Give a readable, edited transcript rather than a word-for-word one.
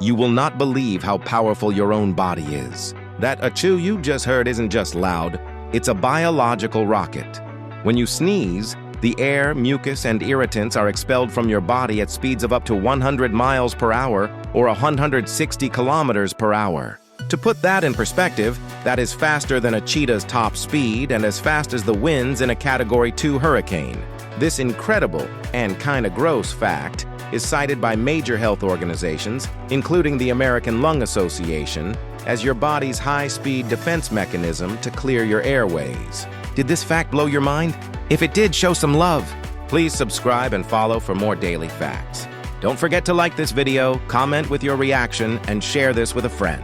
You will not believe how powerful your own body is. That achoo you just heard isn't just loud, it's a biological rocket. When you sneeze, the air, mucus, and irritants are expelled from your body at speeds of up to 100 miles per hour or 160 kilometers per hour. To put that in perspective, that is faster than a cheetah's top speed and as fast as the winds in a Category 2 hurricane. This incredible and kinda gross fact is cited by major health organizations, including the American Lung Association, as your body's high-speed defense mechanism to clear your airways. Did this fact blow your mind? If it did, show some love. Please subscribe and follow for more daily facts. Don't forget to like this video, comment with your reaction, and share this with a friend.